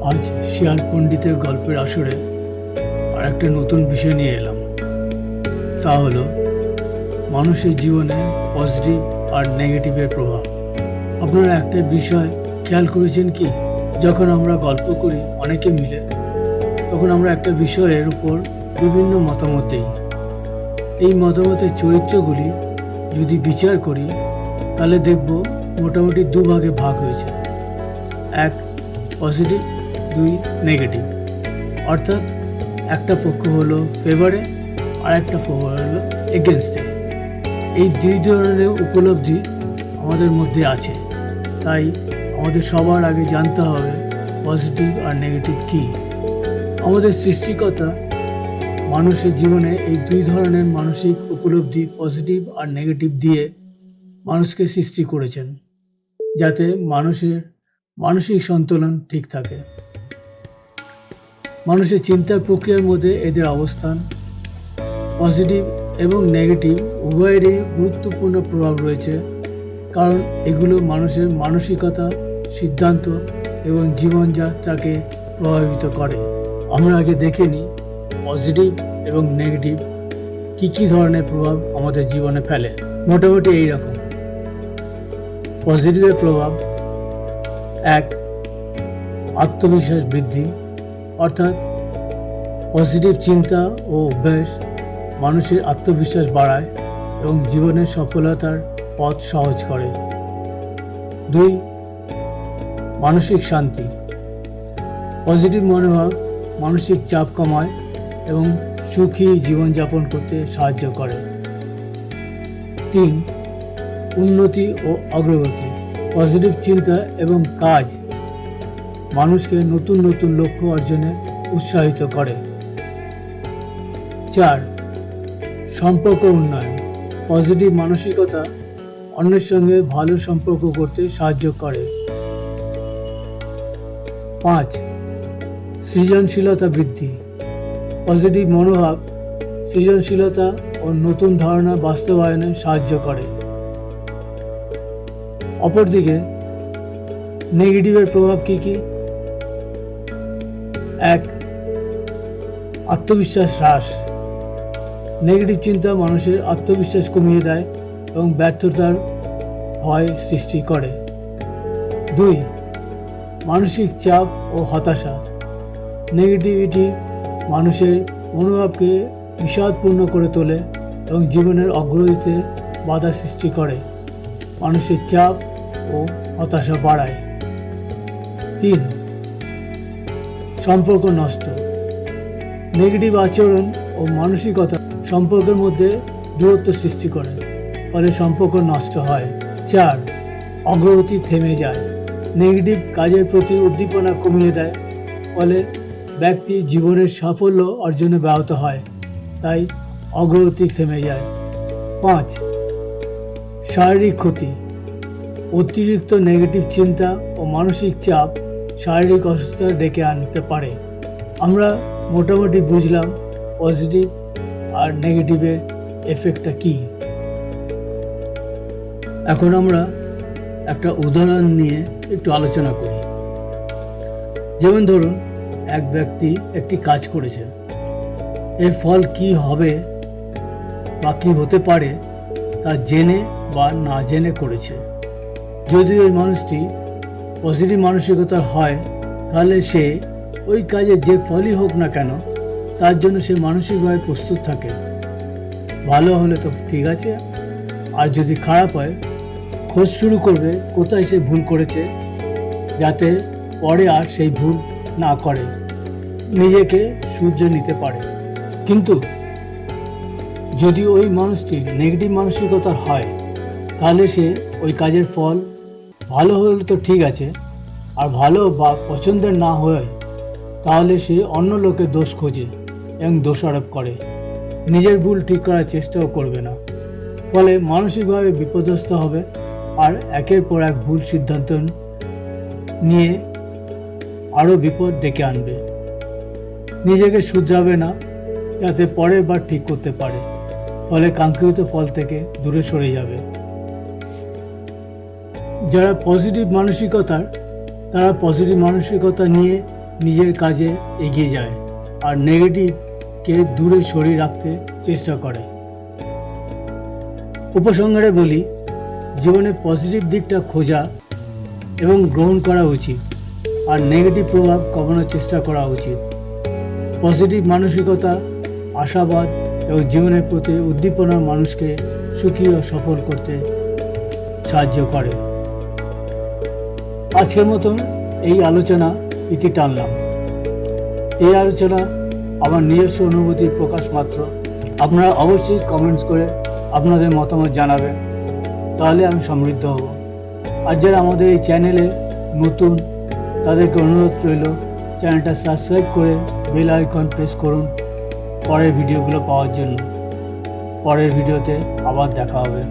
আজ শিয়াল পণ্ডিতের গল্পের আসরে আর একটা নতুন বিষয় নিয়ে এলাম। তা হলো মানুষের জীবনে পজিটিভ আর নেগেটিভের প্রভাব। আপনারা একটা বিষয় খেয়াল করেছেন কি, যখন আমরা গল্প করি অনেকে মিলে, তখন আমরা একটা বিষয়ের উপর বিভিন্ন মতামত দিই। এই মতামতের চরিত্রগুলি যদি বিচার করি তাহলে দেখব মোটামুটি দুভাগে ভাগ হয়েছে। এক পজিটিভ, দুই নেগেটিভ। অর্থাৎ একটা পক্ষ হলো ফেভারে আর একটা পক্ষ হলো এগেনস্টে। এই দুই ধরনের উপলব্ধি আমাদের মধ্যে আছে, তাই আমাদের সবার আগে জানতে হবে পজিটিভ আর নেগেটিভ কী। আমাদের সৃষ্টিকর্তা মানুষের জীবনে এই দুই ধরনের মানসিক উপলব্ধি পজিটিভ আর নেগেটিভ দিয়ে মানুষকে সৃষ্টি করেছেন, যাতে মানুষের মানসিক সন্তুলন ঠিক থাকে। মানুষের চিন্তার প্রক্রিয়ার মধ্যে এদের অবস্থান। পজিটিভ এবং নেগেটিভ উভয়েরই গুরুত্বপূর্ণ প্রভাব রয়েছে, কারণ এগুলো মানুষের মানসিকতা, সিদ্ধান্ত এবং জীবনযাত্রাকে প্রভাবিত করে। আমরা আগে দেখে নিই পজিটিভ এবং নেগেটিভ কী কী ধরনের প্রভাব আমাদের জীবনে ফেলে। মোটামুটি এই রকম। পজিটিভের প্রভাব: এক, আত্মবিশ্বাস বৃদ্ধি। অর্থাৎ পজিটিভ চিন্তা ও অভ্যাস মানুষের আত্মবিশ্বাস বাড়ায় এবং জীবনের সফলতার পথ সহজ করে। দুই, মানসিক শান্তি। পজিটিভ মনোভাব মানসিক চাপ কমায় এবং সুখী জীবনযাপন করতে সাহায্য করে। তিন, উন্নতি ও অগ্রগতি। পজিটিভ চিন্তা এবং কাজ মানুষকে নতুন নতুন লক্ষ্য অর্জনে উৎসাহিত করে। চার, সম্পর্ক উন্নয়ন। পজিটিভ মানসিকতা অন্যের সঙ্গে ভালো সম্পর্ক করতে সাহায্য করে। পাঁচ, সৃজনশীলতা বৃদ্ধি। পজিটিভ মনোভাব সৃজনশীলতা ও নতুন ধারণা বাস্তবায়নে সাহায্য করে। অপরদিকে নেগেটিভের প্রভাব কী কী? এক, আত্মবিশ্বাস হ্রাস। নেগেটিভ চিন্তা মানুষের আত্মবিশ্বাস কমিয়ে দেয় এবং ব্যর্থতার ভয় সৃষ্টি করে। দুই, মানসিক চাপ ও হতাশা। নেগেটিভিটি মানুষের মনোভাবকে বিষাদপূর্ণ করে তোলে এবং জীবনের অগ্রগতিতে বাধা সৃষ্টি করে। মানুষের চাপ ও হতাশা বাড়ায়। তিন, সম্পর্ক নষ্ট। নেগেটিভ আচরণ ও মানসিকতা সম্পর্কের মধ্যে দূরত্ব সৃষ্টি করে, ফলে সম্পর্ক নষ্ট হয়। চার, অগ্রগতি থেমে যায়। নেগেটিভ কাজের প্রতি উদ্দীপনা কমিয়ে দেয়, ফলে ব্যক্তি জীবনের সাফল্য অর্জনে ব্যাহত হয়, তাই অগ্রগতি থেমে যায়। পাঁচ, শারীরিক ক্ষতি। অতিরিক্ত নেগেটিভ চিন্তা ও মানসিক চাপ শারীরিক অসুস্থতা ডেকে আনতে পারে। আমরা মোটামুটি বুঝলাম পজিটিভ আর নেগেটিভের এফেক্টটা কী। এখন আমরা একটা উদাহরণ নিয়ে একটু আলোচনা করি। যেমন ধরুন, এক ব্যক্তি একটি কাজ করেছে, এর ফল কী হবে বা কী হতে পারে তা জেনে বা না জেনে করেছে। যদি ওই মানুষটি পজিটিভ মানসিকতার হয়, তাহলে সে ওই কাজে যে ফলই হোক না কেন তার জন্য সে মানসিকভাবে প্রস্তুত থাকে। ভালো হলে তো ঠিক আছে, আর যদি খারাপ হয় খোঁজ শুরু করবে কোথায় সে ভুল করেছে, যাতে পরে আর সেই ভুল না করে, নিজেকে শুধরে নিতে পারে। কিন্তু যদি ওই মানুষটি নেগেটিভ মানসিকতার হয়, তাহলে সে ওই কাজের ফল ভালো হলে তো ঠিক আছে, আর ভালো বা পছন্দের না হয় তাহলে সে অন্য লোকের দোষ খোঁজে এবং দোষারোপ করে, নিজের ভুল ঠিক করার চেষ্টাও করবে না। ফলে মানসিকভাবে বিপর্যস্ত হবে আর একের পর এক ভুল সিদ্ধান্ত নিয়ে আরও বিপদ ডেকে আনবে। নিজেকে শুধরাবে না যাতে পরের বার ঠিক করতে পারে, ফলে কাঙ্ক্ষিত ফল থেকে দূরে সরে যাবে। যারা পজিটিভ মানসিকতার, তারা পজিটিভ মানসিকতা নিয়ে নিজের কাজে এগিয়ে যায় আর নেগেটিভকে দূরে সরিয়ে রাখতে চেষ্টা করে। উপসংহারে বলি, জীবনে পজিটিভ দিকটা খোঁজা এবং গ্রহণ করা উচিত আর নেগেটিভ প্রভাব কমানোর চেষ্টা করা উচিত। পজিটিভ মানসিকতা, আশাবাদ এবং জীবনের প্রতি উদ্দীপনা মানুষকে সুখী ও সফল করতে সাহায্য করে। আজকের মতন এই আলোচনা ইতি টানলাম। এই আলোচনা আমার নিজস্ব অনুভূতির প্রকাশ মাত্র। আপনারা অবশ্যই কমেন্টস করে আপনাদের মতামত জানাবেন, তাহলে আমি সমৃদ্ধ হব। আর যারা আমাদের এই চ্যানেলে নতুন, তাদেরকে অনুরোধ রইল চ্যানেলটা সাবস্ক্রাইব করে বেল আইকন প্রেস করুন পরের ভিডিওগুলো পাওয়ার জন্য। পরের ভিডিওতে আবার দেখা হবে।